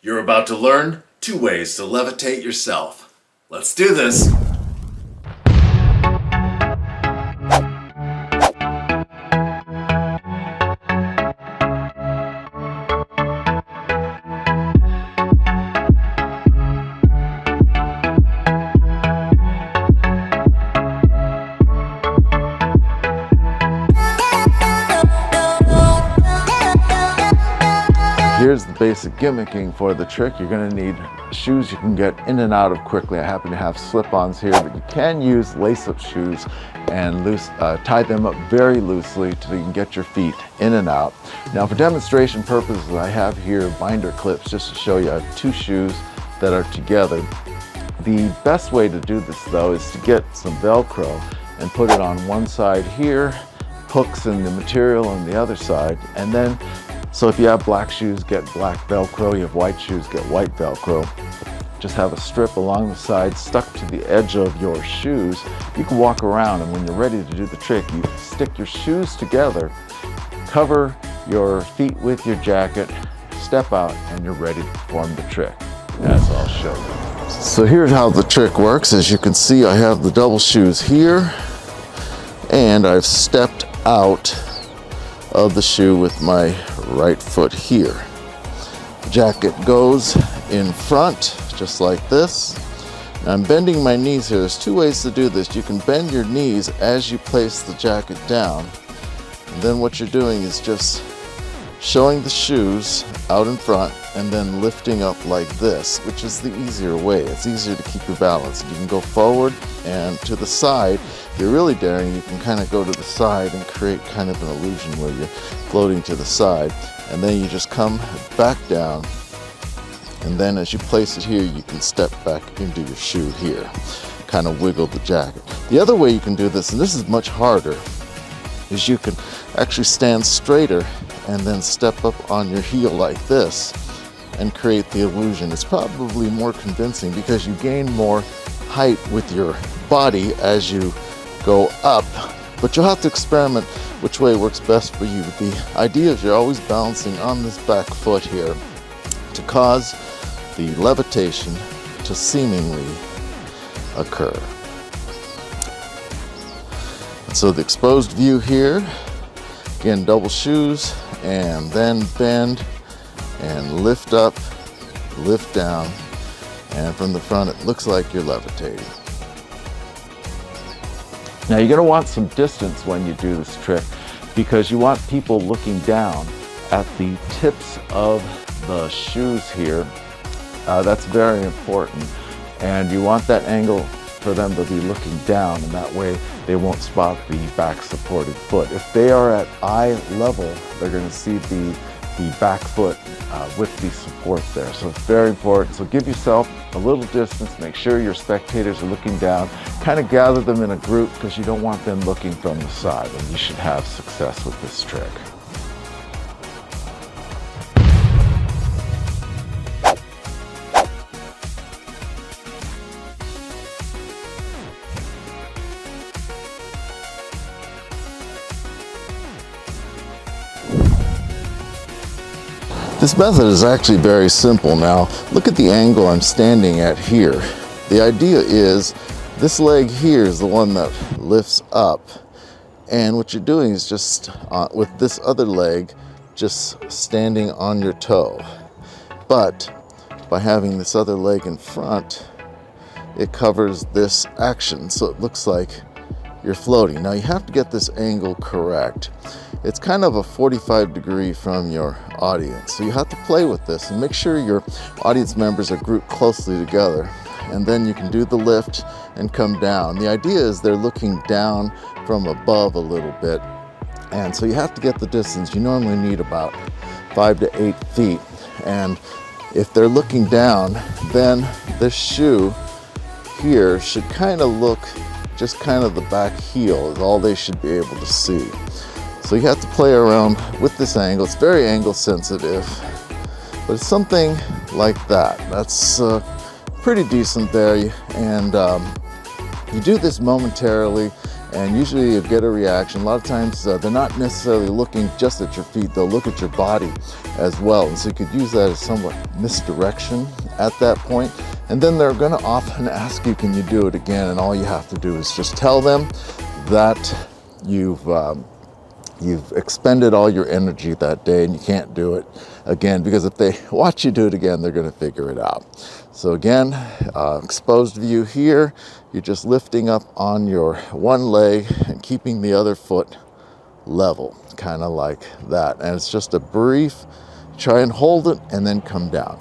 You're about to learn 2 ways to levitate yourself. Let's do this! Here's the basic gimmicking for the trick. You're going to need shoes you can get in and out of quickly. I happen to have slip-ons here, but you can use lace-up shoes and tie them up very loosely so you can get your feet in and out. Now for demonstration purposes, I have here binder clips just to show you. I have 2 shoes that are together. The best way to do this though is to get some Velcro and put it on one side here, hooks in the material on the other side, and then so if you have black shoes, get black Velcro. You have white shoes, get white Velcro. Just have a strip along the side stuck to the edge of your shoes. You can walk around, and when you're ready to do the trick, you stick your shoes together, cover your feet with your jacket, step out, and you're ready to perform the trick, as I'll show you. So here's how the trick works. As you can see, I have the double shoes here, and I've stepped out of the shoe with my right foot here. The jacket goes in front just like this. Now I'm bending my knees here. There's 2 ways to do this. You can bend your knees as you place the jacket down, and then what you're doing is just showing the shoes out in front and then lifting up like this, which is the easier way. It's easier to keep your balance. You can go forward and to the side. If you're really daring, you can kind of go to the side and create kind of an illusion where you're floating to the side, and then you just come back down, and then as you place it here, you can step back into your shoe here, kind of wiggle the jacket. The other way you can do this, and this is much harder, is you can actually stand straighter and then step up on your heel like this and create the illusion. It's probably more convincing because you gain more height with your body as you go up, but you'll have to experiment which way works best for you. The idea is you're always balancing on this back foot here to cause the levitation to seemingly occur. And so the exposed view here, again, double shoes, and then bend and lift up, lift down, and from the front it looks like you're levitating. Now you're going to want some distance when you do this trick because you want people looking down at the tips of the shoes here. That's very important, and you want that angle for them to be looking down, and that way they won't spot the back supported foot. If they are at eye level, they're going to see the back foot with the support there. So it's very important. So give yourself a little distance, make sure your spectators are looking down, kind of gather them in a group because you don't want them looking from the side, and you should have success with this trick. This method is actually very simple. Now, look at the angle I'm standing at here. The idea is this leg here is the one that lifts up, and what you're doing is just with this other leg just standing on your toe. But by having this other leg in front, it covers this action, so it looks like you're floating. Now you have to get this angle correct. It's kind of a 45-degree from your audience. So you have to play with this and make sure your audience members are grouped closely together. And then you can do the lift and come down. The idea is they're looking down from above a little bit. And so you have to get the distance. You normally need about 5 to 8 feet. And if they're looking down, then this shoe here should kind of look, just kind of the back heel is all they should be able to see. So you have to play around with this angle. It's very angle sensitive, but it's something like that. That's pretty decent there. And you do this momentarily, And usually you get a reaction. A lot of times they're not necessarily looking just at your feet, they'll look at your body as well. And so you could use that as somewhat misdirection at that point. And then they're gonna often ask you, can you do it again? And all you have to do is just tell them that you've expended all your energy that day and you can't do it again, because if they watch you do it again, they're gonna figure it out. So again, exposed view here, you're just lifting up on your one leg and keeping the other foot level, kind of like that. And it's just a brief, try and hold it and then come down.